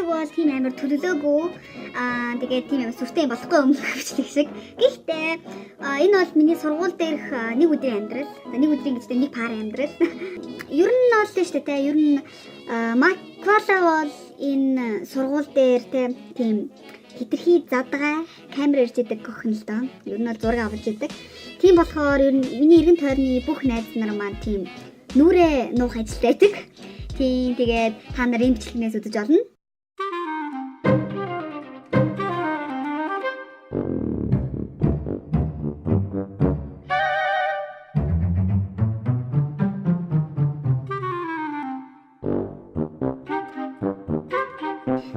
бичлэг бол тийм амар төлөвлөөгүй. Тэгээд тийм амар сүртэй болохгүй юм бичлэг шиг. Гэхдээ энэ бол миний сургууль дээрх нэг өдрийн амьдрал. Нэг өдрийн гэжтэй нэг пар амьдрал. Ер нь бол шүү дээ те. Ер нь Маквала бол энэ сургууль дээр тийм хитрхи задгаа камер ирж идэг охин л доо. Ер нь бол зураг авч идэг. Тийм болохоор ер нь миний эргэн тойрны бүх найз нар маань тийм нүрээ нуух ажилтай байдаг. Тийм тэгээд та нар энэ бичлэгнээс үзэж олно.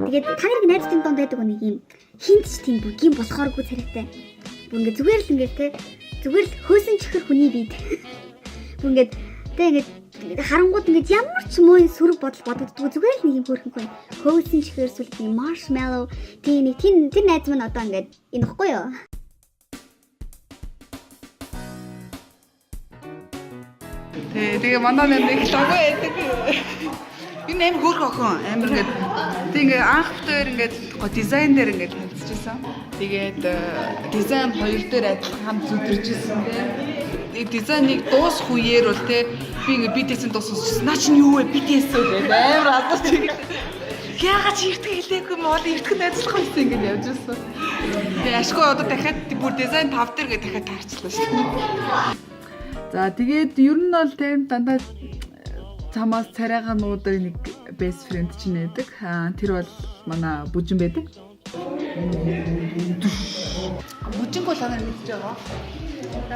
Тэгээд та нарыг найзтын донд байдаг нэг юм хинт ч тийм бүгийн болохооргүй царайтай. Бүр ингээд зүгээр л ингээд те зүгээр л хөөсөн чихэр хүний бид. Бүр ингээд те ингээд харангууд ингээд ямар ч муу сөрөг бодогддгүй зүгээр л нэг юм хөөрхөнгүй. Хөөсөн чихэр сүлд нэг marshmallow тийм нэг тэр найз маань одоо ингээд энэ ихгүй юу? Тэгээ манай нэг лого байдаг. Энэ аим хөөрх охин амир ингээд тэг ингээд анх дээр ингээд дизайн дээр ингээд танилцчихсан. Тэгээд дизайн хоёр дээр адилхан хамт зүдэрчсэн тийм. Дизайныг дуусах үеэр бол те би ингээд BTS-ийн дуусчихсан. Наа чи юу вэ? BTS үү гэдэг амир алдарч ирсэн. Яагаад чи эртэг хэлээгүй юм бол эртэг найзлах байсан ингээд явж ирсэн. Тэгээ ашгүй одоо дахиад бүр дизайн 5 дээр ингээд дахиад таарчлаа шүү дээ. За тэгээд ер нь бол тийм дандаа цамаас царайгаа нуудаг нэг best friend ч нээдэг. Тэр бол манай бүжин байдаг. Бүжинг бол анаа мэдж байгаа.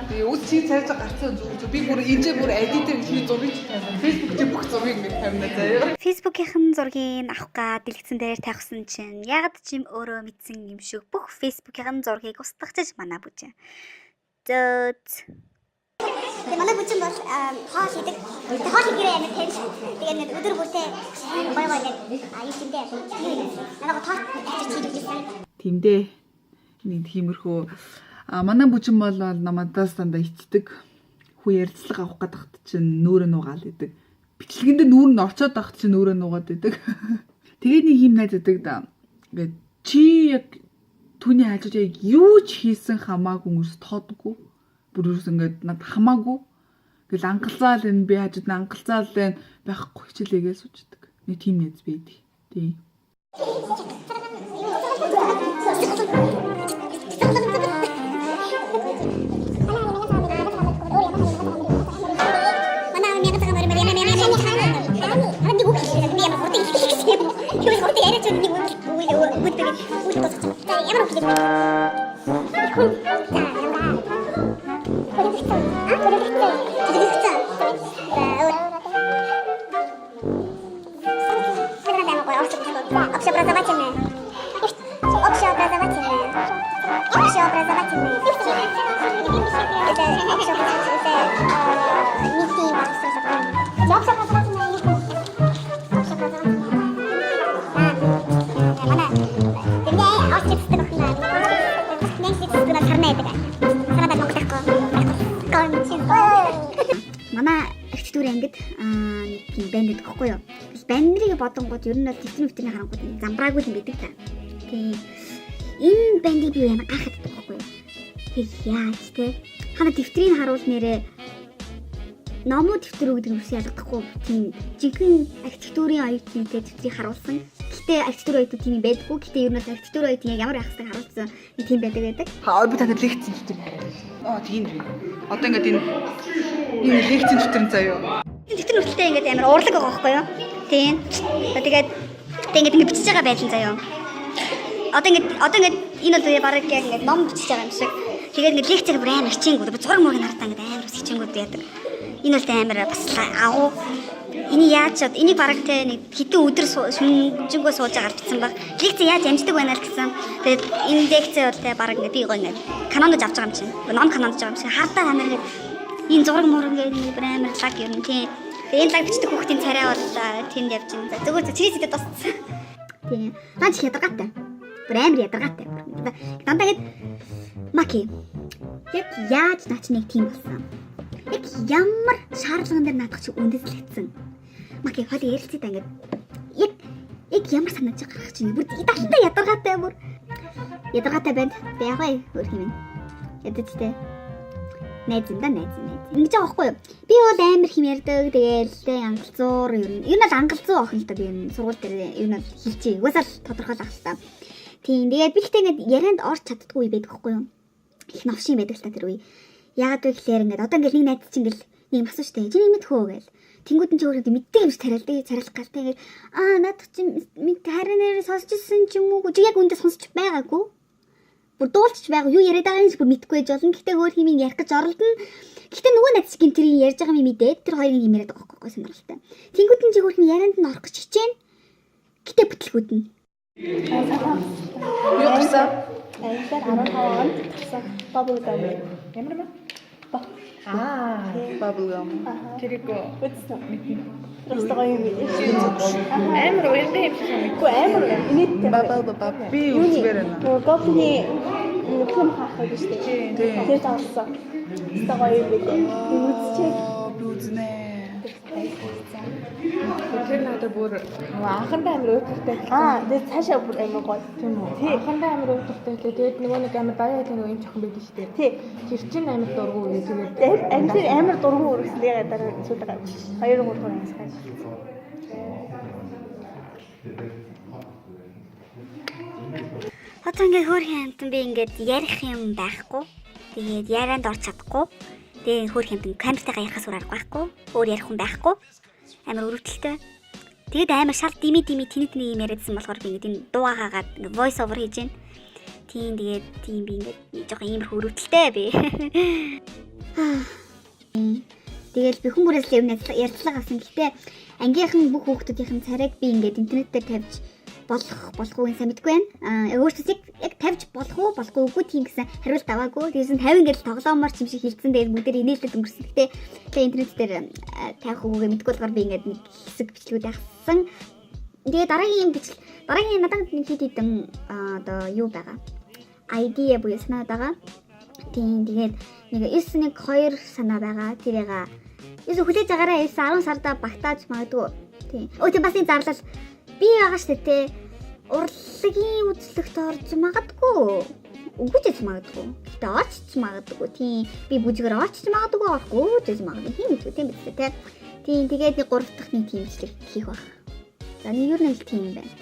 Тэгээ үс чи цайж гарцсан зүг. Би бүр энэ бүр edit-ээр хийх зургийг тавьсан. Facebook-ийн бүх зургийг ингэ тавина заяа. Facebook-ийн зургийг авах га дэлгэцэн дээр тавьсан чинь ягд чим өөрөө мэдсэн юм шиг бүх Facebook-ийн зургийг устгахчиж манай бүжин. Тэгээ манай бүжин бол хоол хийдэг. Хоол хийгээрээ амар тэнш. Тэгээ нэг өдөр бүртээ гоё ингээд аюу тэмдээ намайг тоот хийж өгсөн. Тэмдээ нэг тиймэрхүү манай бүжин бол намадаас дандаа ичдэг. Хүү ярилцлага авах гэдэгт чинь нүүрээ нуугаал идэг. Бичлэгэндээ нүүр нь орчоод авах чинь нүүрээ нуугаад идэг. Тэгээд нэг юм найз идэг да. Ингээд чи яг түүний хажууд яг юу ч хийсэн хамаагүй хүмүүс тоодгүй. Бүрээс ингээд над хамаагүй. Гэл ангалзаал энэ би хажууд нь ангалзаал энэ байхгүй хичээлээгээ суудаг. Нэг тийм нэз байдаг. Тий. Манай архитектур ангид тийм банд гэдэг хэвгүй юу. Бандрыг бодонгууд ер нь бол дэвтэрний харангууд замбраагүй юм байдаг та. Тийм. Энэ бандыг би ямар гайхаад байдаг хэвгүй юу. Тэг яаж те. Хана дэвтрийг харуул нэрээ номоо дэвтэр гэдэг нь үс ялгахгүй тийм жинхэнэ архитектурын оюутны дэвтрийг харуулсан. Гэтэ архитектур оюутны тийм байдаггүй. Гэтэ ер нь архитектур оюутны яг ямар яхахтайг харуулсан тийм байдаг. Би танад лекцэн дэвтэр. Тийм. Одоо ингээд энэ лекцэн дэвтэр заяа. Дэвтэр нүртэлтэй ингээд амар урлаг байгаа байхгүй юу? Тийм. Тэгээд ингээд бичиж байгаа байлан заяа. Одоо ингээд энэ бол бараг яг ингээд ном бичиж байгаа юм шиг. Тэгээд ингээд лекцээр бүр амар хичээнгүүд зураг мураг нартай ингээд амар хичээнгүүд байдаг. Энэ бол амар бас агуу. Энийг яаж чад энийг бараг те нэг хэдэн өдөр шүнжэнгөө сууж агаар бичсэн баг. Лекц яаж амждаг байна л гэсэн. Тэгээд энэ лекц бол те бараг ингээд би гоё ингээд канонд авч байгаа юм чинь. Ном канонд авч байгаа юм шиг. Хардаа амар ингээд энэ зураг мураг ингээд бүр амар лаг юм тийм. Тэгээд энэ лаг бичдэг хүүхдийн царай бол тэнд явж байна. Зүгээр чиний зэтэд тусцсан. Тийм. Наач ядаргаатай. Бүр амар ядаргаатай. Дандаа гээд Маки. Яг яаж наач нэг тийм болсон. Яг ямар шаардлаган дээр наадах чи үндэслэгдсэн. Маки хоол ярилцээ та ингээд яг нэг ямар санаж гарах чинь бүр идэлтэй ядаргаатай бүр. Ядаргаатай байна. Тэг яг бай өөр юм. Ядчихтэй. Найз юм да найз. Ингэж байгаа байхгүй юу? Би бол амар хим ярьдаг. Тэгээл тэ ангалзуур ер нь бол ангалзуу охин л та би энэ сургууль дээр ер нь хэлчихье. Угаасаа л тодорхойлох л та. Тийм тэгээд би ихтэй ингээд ярианд орч чаддгүй байдаг байхгүй юу? Их новшин байдаг л та тэр үе. Яагаад вэ гэхээр ингээд одоо ингээд нэг найз чинь ингээд нэг асууж штэ. Чи нэг мэдхөө гээл. Тэнгүүд нь ч өөрөө мэддэг юмш тариалдаг. Царайлах гал тэгээд надад чи мэд харинаар сонсчихсан ч юм уу. Чи яг үндэ сонсч байгаагүй. Бүр дуулчих байга юу яриад байгааг бүр мэдэхгүй байж болно. Гэтэ өөр хэмээн ярих гэж оролдоно. Гэтэ нөгөө найз чинь тэрийг ярьж байгаа юм мэдээд тэр хоёрын юм яриад байгаа байхгүй сонирхолтой. Тэнгүүд нь чи өөр хэмээн ярианд нь орох гэж хичээн. Гэтэ бүтлгүүднэ. Юу гэсэн? Айлаар 15 онд тагсан bubble gum. Ямар юм бэ? Bubble gum. Тэрийг үзсэн. Просто гоё юм биш. Амар уянтай юм шиг мэдгүй амар инээдтэй. Bubble би үзмээр байна. Нөгөө гоблины нүхэм хаахаа гэж тийм. Тэр таасан. Просто гоё юм биш. Үзчихээ. Би үзнэ. Тэр надад бүр анхандаа амар өдөртэй. Тэгээд цаашаа бүр амар гоё. Тийм үү. Анхандаа амар өдөртэй. Тэгээд нөгөө нэг амар баяа гэдэг юм жоохон байдаг шүү дээ. Тий. Тэр чинь амар дургу үе тэгээд Тэгээд амар дургу өргөслөгээ дараа сүйд байгаа. 2-3 хоногс хаа. Одоо ингээд хөөрхөн амтан би ингээд ярих юм байхгүй. Тэгээд ярианд орч чадахгүй. Тэгээд хөөрхөн амтан камертайгаа ярихаас өөр арга байхгүй. Өөр ярих хүн байхгүй. Амар өрөвдөлтэй. Тэгээд амар шал дими тэнэг юм яриадсан болохоор би ингээд энэ дуугаагаад ингээд voice over хийж байна. Тийм тэгээд тийм би ингээд жоохон иймэрхүү өрөвдөлтэй би. Тэгэл би хүмүүрээс л ярьцлага авсан. Гэхдээ ангийнхан бүх хүүхдүүдийн царайг би ингээд интернет дээр тавьж болохгүй сайн мэдгүй байна. Өөртөө яг тавьж болох үгүй тийм гэсэн хариулт аваагүй. Тэгсэн 50 ингээд тоглоомоор ч юм шиг хилцэн дээр бүгдээр инээлтэд өнгөрсөн. Гэтэ интернет дээр тавих үгүй мэдгүй болохоор би ингээд нэг хэсэг бичлэгүүд авсан. Тэгээ дараагийн надад нэг хэд хэдэн одоо юу байгаа. ID буюу санаа байгаа. Тийм тэгээд нэг 912 санаа байгаа. Тэрийг эсвэл хүлээж агаараа 10 сарда багтааж магадгүй. Тийм. Өө тийм бас нэг зарлал би байгаа штэ те. Урлагийн үзлэгт орж магадгүй. Үгүй ч магадгүй. Гэтэ очч магадгүй. Тийм. Би бүжгээр очч магадгүй орохгүй ч магадгүй. Хин мэдгүй тийм биз те. Тийм тэгээд нэг 3 дахь нэг тийм бичлэг хийх баг. За нэг юу нэг тийм юм байна.